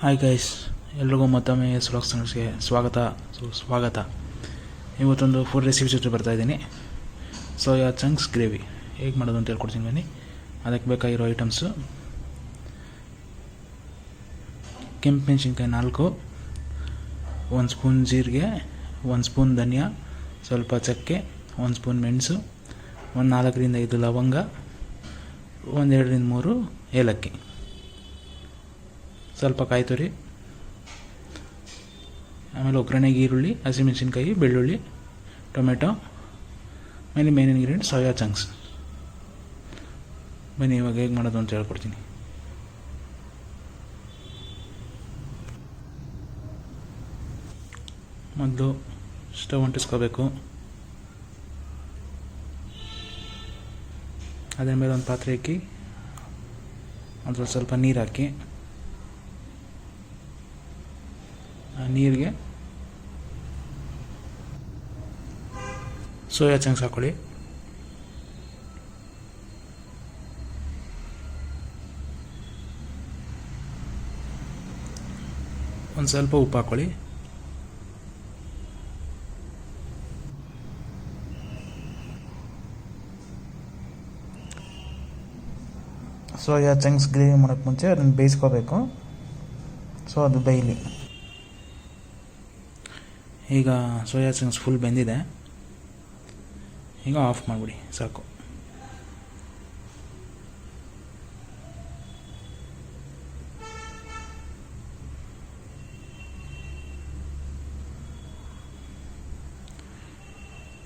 Hi guys, ಎಲ್ರಿಗೂ ಮತ್ತೊಮ್ಮೆ ಸುರಕ್ಷಣೆಗೆ ಸ್ವಾಗತ. ಇವತ್ತೊಂದು ಫುಡ್ ರೆಸಿಪಿ ಜೊತೆ ಬರ್ತಾಯಿದ್ದೀನಿ. ಸೋಯಾ ಚಂಕ್ಸ್ ಗ್ರೇವಿ ಹೇಗೆ ಮಾಡೋದು ಅಂತ ಹೇಳ್ಕೊಡ್ತೀನಿ ಬನ್ನಿ. ಅದಕ್ಕೆ ಬೇಕಾಗಿರೋ ಐಟಮ್ಸು: ಕೆಂಪು ಮೆಣಸಿನ್ಕಾಯಿ 4, 1 ಸ್ಪೂನ್ ಜೀರಿಗೆ, 1 ಸ್ಪೂನ್ ಧನಿಯಾ, ಸ್ವಲ್ಪ ಚಕ್ಕೆ, 1 ಸ್ಪೂನ್ ಮೆಣಸು, 4ರಿಂದ 5 ಲವಂಗ, 2ರಿಂದ 3 ಏಲಕ್ಕಿ, ಸ್ವಲ್ಪ ಕಾಯಿ ತುರಿ, ಆಮೇಲೆ ಒಗ್ಗರಣೆಗೆ ಈರುಳ್ಳಿ, ಹಸಿಮೆಣಸಿನ್ಕಾಯಿ, ಬೆಳ್ಳುಳ್ಳಿ, ಟೊಮೆಟೊ, ಆಮೇಲೆ ಮೇನ್ ಇಂಗ್ರೀಡಿಯೆಂಟ್ ಸೋಯಾ ಚಂಕ್ಸ್. ಬನ್ನಿ ಇವಾಗ ಹೇಗೆ ಮಾಡೋದು ಅಂತ ಹೇಳ್ಕೊಡ್ತೀನಿ. ಮೊದಲು ಸ್ಟವ್ ಅಂಟಿಸ್ಕೋಬೇಕು. ಅದರ ಮೇಲೆ ಒಂದು ಪಾತ್ರೆ ಹಾಕಿ ಅದ್ರಲ್ಲಿ ಸ್ವಲ್ಪ ನೀರು ಹಾಕಿ, ನೀರಿಗೆ ಸೋಯಾ ಚಂಕ್ಸ್ ಹಾಕ್ಕೊಳ್ಳಿ. ಒಂದು ಸ್ವಲ್ಪ ಉಪ್ಪು ಹಾಕ್ಕೊಳ್ಳಿ. ಸೋಯಾ ಚಂಕ್ಸ್ ಗ್ರೇವಿ ಮಾಡೋಕ್ಕೆ ಮುಂಚೆ ಅದನ್ನು ಬೇಯಿಸ್ಕೋಬೇಕು. ಸೊ ಅದು ಬೇಯಲಿ. ಈಗ ಸೋಯಾ ಚಂಕ್ಸ್ ಫುಲ್ ಬೆಂದಿದೆ. ಈಗ ಆಫ್ ಮಾಡಿಬಿಡಿ, ಸಾಕು.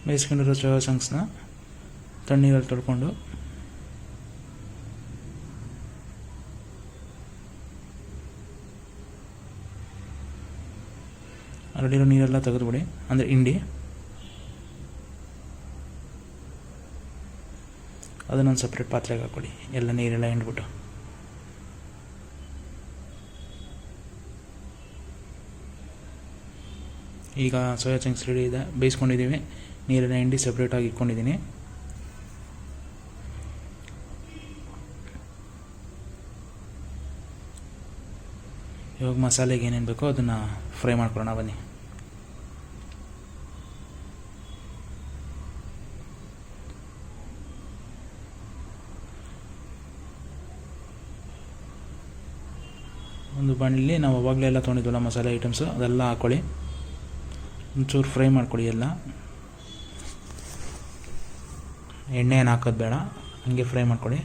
ಬೇಯಿಸ್ಕೊಂಡಿರೋ ಸೋಯಾ ಚಂಕ್ಸ್ನ ತಣ್ಣೀರಲ್ಲಿ ತೊಳ್ಕೊಂಡು ಅದರಲ್ಲಿರೋ ನೀರೆಲ್ಲ ತೆಗೆದುಬಿಡಿ, ಅಂದರೆ ಹಿಂಡಿ. ಅದನ್ನೊಂದು ಸಪ್ರೇಟ್ ಪಾತ್ರೆಗೆ ಹಾಕ್ಕೊಳ್ಳಿ, ಎಲ್ಲ ನೀರೆಲ್ಲ ಹಿಂಡ್ಬಿಟ್ಟು. ಈಗ ಸೋಯಾ ಚಂಕ್ಸ್ ರೆಡಿ ಇದೆ, ಬೇಯಿಸ್ಕೊಂಡಿದ್ದೀವಿ. ನೀರೆಲ್ಲ ಹಿಂಡಿ ಸಪ್ರೇಟಾಗಿ ಇಟ್ಕೊಂಡಿದ್ದೀನಿ. ಇವಾಗ ಮಸಾಲೆಗೆ ಏನೇನು ಬೇಕೋ ಅದನ್ನು ಫ್ರೈ ಮಾಡ್ಕೊಳ್ಳೋಣ ಬನ್ನಿ. ಒಂದು ಬಾಣಲಿ ನಾವು ಅವಾಗಲೇ ಎಲ್ಲ ತೊಗೊಂಡಿದ್ವಲ್ಲ ಮಸಾಲೆ ಐಟಮ್ಸು, ಅದೆಲ್ಲ ಹಾಕ್ಕೊಳ್ಳಿ. ಒಂಚೂರು ಫ್ರೈ ಮಾಡ್ಕೊಳ್ಳಿ. ಎಲ್ಲ ಎಣ್ಣೆ ಏನು ಹಾಕೋದು ಬೇಡ, ಹಂಗೆ ಫ್ರೈ ಮಾಡ್ಕೊಳ್ಳಿ.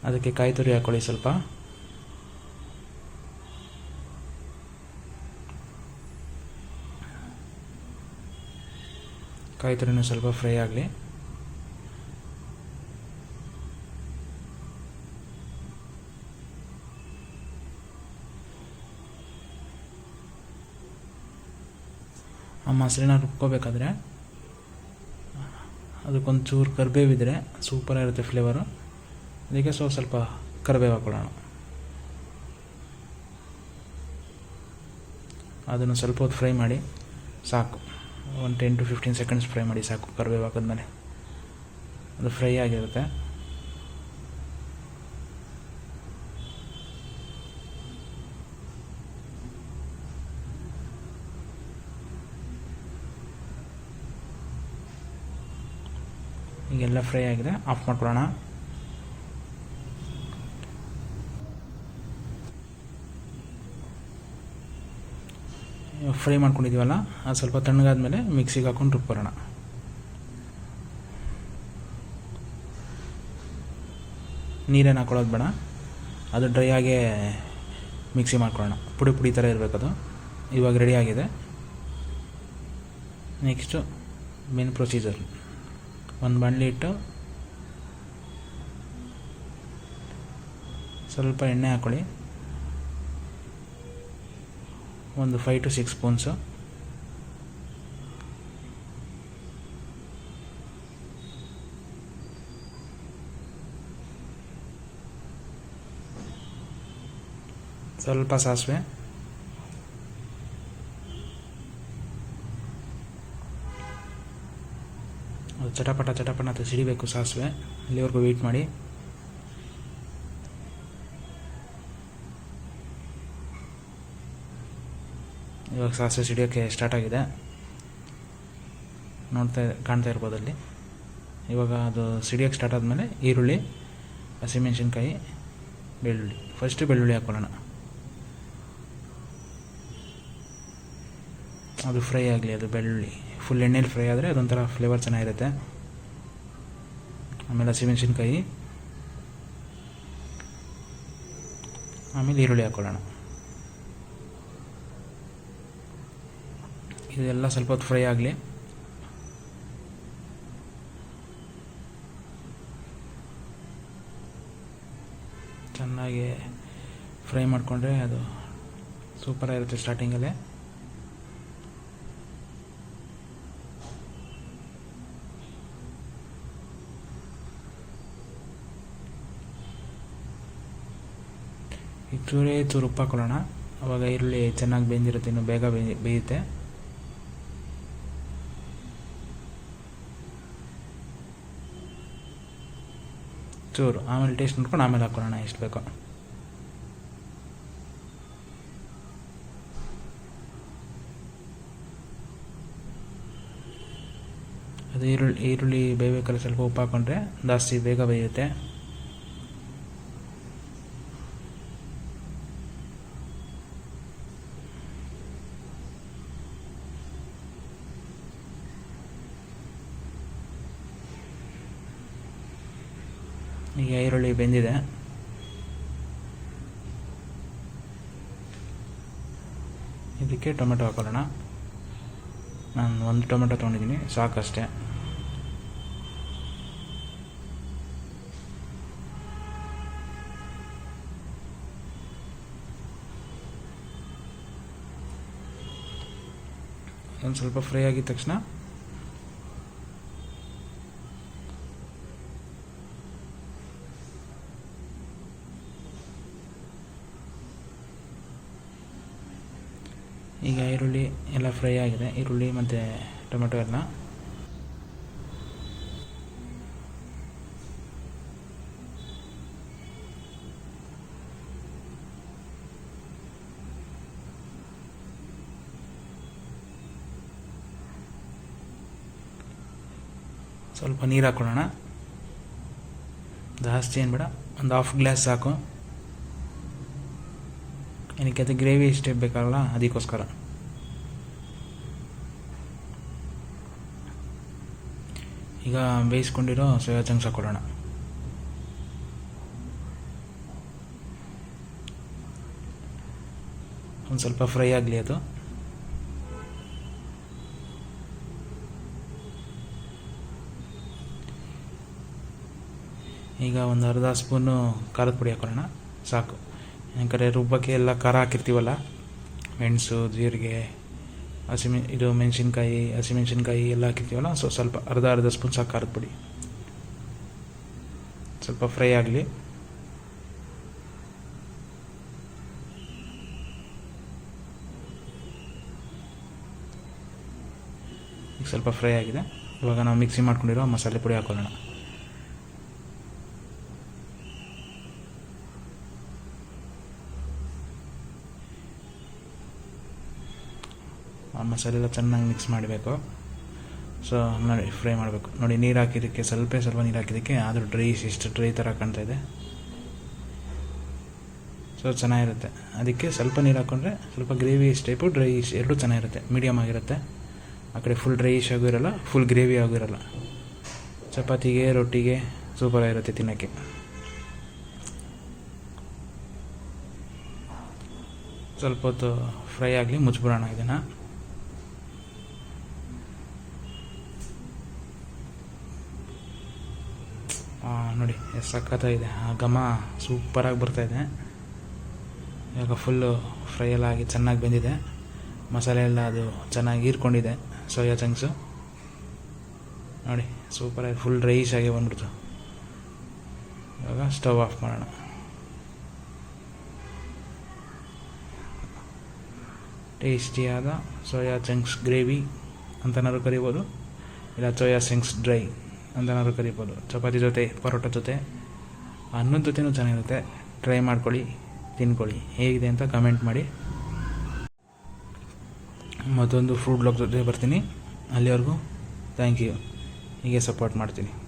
ಅದಕ್ಕೆ ಕಾಯಿ ತುರಿ ಹಾಕ್ಕೊಳ್ಳಿ ಸ್ವಲ್ಪ. ಕಾಯಿ ತುರಿನೂ ಸ್ವಲ್ಪ ಫ್ರೈ ಆಗಲಿ. ಆ ಮೊಸರನ್ನ ರುಬ್ಕೋಬೇಕಾದ್ರೆ ಅದಕ್ಕೊಂಚೂರು ಕರಿಬೇವಿದ್ರೆ ಸೂಪರಾಗಿರುತ್ತೆ ಫ್ಲೇವರು. ಅದಕ್ಕೆ ಸ್ವಲ್ಪ ಕರಿಬೇವು ಹಾಕ್ಕೊಳ್ಳೋಣ. ಅದನ್ನು ಸ್ವಲ್ಪ ಹೊತ್ತು ಫ್ರೈ ಮಾಡಿ ಸಾಕು. ಒಂದು 10 to 15 seconds ಫ್ರೈ ಮಾಡಿ ಸಾಕು. ಕರಿಬೇವು ಹಾಕಿದ್ಮೇಲೆ ಅದು ಫ್ರೈ ಆಗಿರುತ್ತೆ. ಈಗೆಲ್ಲ ಫ್ರೈ ಆಗಿದೆ, ಆಫ್ ಮಾಡ್ಕೊಳ್ಳೋಣ. ಫ್ರೈ ಮಾಡ್ಕೊಂಡಿದ್ದೀವಲ್ಲ, ಅದು ಸ್ವಲ್ಪ ತಣ್ಣಗಾದ್ಮೇಲೆ ಮಿಕ್ಸಿಗೆ ಹಾಕೊಂಡು ರುಬ್ಕೊಳ್ಳೋಣ. ನೀರೇನು ಹಾಕೊಳ್ಳೋದು ಬೇಡ, ಅದು ಡ್ರೈ ಆಗೇ ಮಿಕ್ಸಿ ಮಾಡ್ಕೊಳ್ಳೋಣ. ಪುಡಿ ಥರ ಇರಬೇಕದು. ಇವಾಗ ರೆಡಿ ಆಗಿದೆ. ನೆಕ್ಸ್ಟು ಮೇನ್ ಪ್ರೊಸೀಜರ್: ಒಂದು ಬಾಣಲಿ ಇಟ್ಟು ಸ್ವಲ್ಪ ಎಣ್ಣೆ ಹಾಕ್ಕೊಳ್ಳಿ. ಒಂದು 5 to 6 ಸ್ಪೂನ್ಸು. ಸ್ವಲ್ಪ ಸಾಸಿವೆ, ಚಟಪಟ ಚಟಪಟ ಅಂತ ಸಿಡಿಬೇಕು ಸಾಸಿವೆ, ಅಲ್ಲಿವರೆಗೂ ವೆಯ್ಟ್ ಮಾಡಿ. ಇವಾಗ ಸಾಸಿವೆ ಸಿಡಿಯೋಕ್ಕೆ ಸ್ಟಾರ್ಟ್ ಆಗಿದೆ, ಕಾಣ್ತಾ ಇರ್ಬೋದು ಅಲ್ಲಿ. ಇವಾಗ ಅದು ಸಿಡಿಯೋಕ್ಕೆ ಸ್ಟಾರ್ಟ್ ಆದಮೇಲೆ ಈರುಳ್ಳಿ, ಹಸಿಮೆಣಸಿನ್ಕಾಯಿ, ಬೆಳ್ಳುಳ್ಳಿ. ಫಸ್ಟು ಬೆಳ್ಳುಳ್ಳಿ ಹಾಕ್ಕೊಳ್ಳೋಣ, ಅದು ಫ್ರೈ ಆಗಲಿ. ಅದು ಬೆಳ್ಳುಳ್ಳಿ ಫುಲ್ ಎಣ್ಣೆಲಿ ಫ್ರೈ ಆದರೆ ಅದೊಂಥರ ಫ್ಲೇವರ್ ಚೆನ್ನಾಗಿರುತ್ತೆ. ಆಮೇಲೆ ಹಸಿಮೆಣಸಿನ್ಕಾಯಿ, ಆಮೇಲೆ ಈರುಳ್ಳಿ ಹಾಕ್ಕೊಳ್ಳೋಣ. ಇದೆಲ್ಲ ಸ್ವಲ್ಪ ಹೊತ್ತು ಫ್ರೈ ಆಗಲಿ. ಚೆನ್ನಾಗಿ ಫ್ರೈ ಮಾಡಿಕೊಂಡ್ರೆ ಅದು ಸೂಪರಾಗಿರುತ್ತೆ ಸ್ಟಾರ್ಟಿಂಗಲ್ಲೇ. ಈಗ ಚೂರು ಉಪ್ಪು ಹಾಕೊಳ್ಳೋಣ. ಆವಾಗ ಈರುಳ್ಳಿ ಚೆನ್ನಾಗಿ ಬೆಂದಿರುತ್ತೆ, ಇನ್ನು ಬೇಗ ಬೇಯುತ್ತೆ. ಚೂರು ಆಮೇಲೆ ಟೇಸ್ಟ್ ನೋಡ್ಕೊಂಡು ಆಮೇಲೆ ಹಾಕ್ಕೊಳ್ಳೋಣ ಎಷ್ಟು ಬೇಕೋ. ಅದು ಈರುಳ್ಳಿ ಬೇಯಬೇಕಾದ್ರೆ ಸ್ವಲ್ಪ ಉಪ್ಪು ಹಾಕ್ಕೊಂಡ್ರೆ ಜಾಸ್ತಿ ಬೇಗ ಬೇಯುತ್ತೆ. ಈಗ ಈರುಳ್ಳಿ ಬೆಂದಿದೆ. ಇದಕ್ಕೆ ಟೊಮೆಟೊ ಹಾಕೊಳ್ಳೋಣ. ನಾನು ಒಂದು ಟೊಮೆಟೊ ತೊಗೊಂಡಿದ್ದೀನಿ, ಸಾಕಷ್ಟೇ. ಒಂದು ಸ್ವಲ್ಪ ಫ್ರೈ ಆಗಿದ ತಕ್ಷಣ ಈಗ ಈರುಳ್ಳಿ ಎಲ್ಲ ಫ್ರೈ ಆಗಿದೆ, ಈರುಳ್ಳಿ ಮತ್ತು ಟೊಮೆಟೊ ಎಲ್ಲ. ಸ್ವಲ್ಪ ನೀರು ಹಾಕ್ಕೊಳ್ಳೋಣ, ಜಾಸ್ತಿ ಏನು ಬೇಡ, ಒಂದು ಹಾಫ್ ಗ್ಲಾಸ್ ಸಾಕು. ಏನಕ್ಕೆ ಅದು ಗ್ರೇವಿ ಇಷ್ಟೇ ಬೇಕಲ್ಲ, ಅದಕ್ಕೋಸ್ಕರ. ಈಗ ಬೇಯಿಸ್ಕೊಂಡಿರೋ ಸೋಯಾ ಚಂಕ್ಸ್ ಹಾಕ್ಕೊಳ್ಳೋಣ. ಒಂದು ಸ್ವಲ್ಪ ಫ್ರೈ ಆಗಲಿ ಅದು. ಈಗ ಒಂದು ಅರ್ಧ ಸ್ಪೂನು ಖಾರದ ಪುಡಿ ಹಾಕೊಳ್ಳೋಣ, ಸಾಕು. ಯಾಕಂದರೆ ರುಬ್ಬಕ್ಕೆ ಎಲ್ಲ ಖಾರ ಹಾಕಿರ್ತೀವಲ್ಲ, ಮೆಣಸು, ಜೀರಿಗೆ, ಮೆಣಸಿನ್ಕಾಯಿ, ಹಸಿಮೆಣಸಿನ್ಕಾಯಿ ಎಲ್ಲ ಹಾಕಿರ್ತೀವಲ್ಲ, ಸ್ವಲ್ಪ ಅರ್ಧ ಸ್ಪೂನ್ ಸಾಕು ಖಾರದ ಪುಡಿ. ಸ್ವಲ್ಪ ಫ್ರೈ ಆಗಲಿ. ಈಗ ಸ್ವಲ್ಪ ಫ್ರೈ ಆಗಿದೆ. ಇವಾಗ ನಾವು ಮಿಕ್ಸಿ ಮಾಡ್ಕೊಂಡಿರೋ ಮಸಾಲೆ ಪುಡಿ ಹಾಕೊಳ್ಳೋಣ. ಆ ಮಸಾಲೆ ಎಲ್ಲ ಚೆನ್ನಾಗಿ ಮಿಕ್ಸ್ ಮಾಡಬೇಕು. ಸೊ ನೋಡಿ, ಫ್ರೈ ಮಾಡಬೇಕು. ನೋಡಿ, ನೀರು ಹಾಕಿದ್ದಕ್ಕೆ ಸ್ವಲ್ಪ ನೀರು ಹಾಕಿದ್ದಕ್ಕೆ ಆದರೂ ಇಷ್ಟು ಡ್ರೈ ಥರ ಕಾಣ್ತಾ ಇದೆ. ಸೊ ಚೆನ್ನಾಗಿರುತ್ತೆ. ಅದಕ್ಕೆ ಸ್ವಲ್ಪ ನೀರು ಹಾಕ್ಕೊಂಡ್ರೆ ಸ್ವಲ್ಪ ಗ್ರೇವಿ ಟೈಪು, ಡ್ರೈ ಎರಡೂ ಚೆನ್ನಾಗಿರುತ್ತೆ. ಮೀಡಿಯಮ್ ಆಗಿರುತ್ತೆ. ಆ ಕಡೆ ಫುಲ್ ಡ್ರೈಶ್ ಆಗೂ ಇರೋಲ್ಲ, ಫುಲ್ ಗ್ರೇವಿ ಆಗೂ ಇರೋಲ್ಲ. ಚಪಾತಿಗೆ, ರೊಟ್ಟಿಗೆ ಸೂಪರಾಗಿರುತ್ತೆ ತಿನ್ನೋಕ್ಕೆ. ಸ್ವಲ್ಪ ಹೊತ್ತು ಫ್ರೈ ಆಗಲಿ, ಮುಚ್ಚಿಬಿಡೋಣ ಇದನ್ನು. ನೋಡಿ ಎಷ್ಟು ಸಖತ್ತಾಗಿದೆ, ಆ ಘಮ ಸೂಪರಾಗಿ ಬರ್ತಾಯಿದೆ. ಇವಾಗ ಫುಲ್ಲು ಫ್ರೈ ಎಲ್ಲ ಆಗಿ ಚೆನ್ನಾಗಿ ಬೆಂದಿದೆ. ಮಸಾಲೆ ಎಲ್ಲ ಅದು ಚೆನ್ನಾಗಿ ಹೀರ್ಕೊಂಡಿದೆ ಸೋಯಾ ಚಂಕ್ಸು. ನೋಡಿ, ಸೂಪರಾಗಿ ಫುಲ್ ರೈಸ್ ಆಗಿ ಬಂದ್ಬಿಡ್ತು. ಇವಾಗ ಸ್ಟವ್ ಆಫ್ ಮಾಡೋಣ. ಟೇಸ್ಟಿಯಾದ ಸೋಯಾ ಚಂಕ್ಸ್ ಗ್ರೇವಿ ಅಂತನಾದ್ರು ಕರಿಬೋದು, ಇಲ್ಲ ಸೋಯಾ ಚಂಕ್ಸ್ ಡ್ರೈ. ಅಂತನಾದ್ರು ಕರಿಬೋದು. ಚಪಾತಿ ಜೊತೆ, ಪರೋಟ ಜೊತೆ, ಅನ್ನದ ಜೊತೆನೂ ಚೆನ್ನಾಗಿರುತ್ತೆ. ಟ್ರೈ ಮಾಡ್ಕೊಳ್ಳಿ, ತಿನ್ಕೊಳ್ಳಿ, ಹೇಗಿದೆ ಅಂತ ಕಮೆಂಟ್ ಮಾಡಿ. ಮತ್ತೊಂದು ಫುಡ್ ಬ್ಲಾಗ್ ಜೊತೆ ಬರ್ತೀನಿ. ಅಲ್ಲಿವರೆಗೂ ಥ್ಯಾಂಕ್ ಯು. ಹೀಗೆ ಸಪೋರ್ಟ್ ಮಾಡ್ತೀನಿ.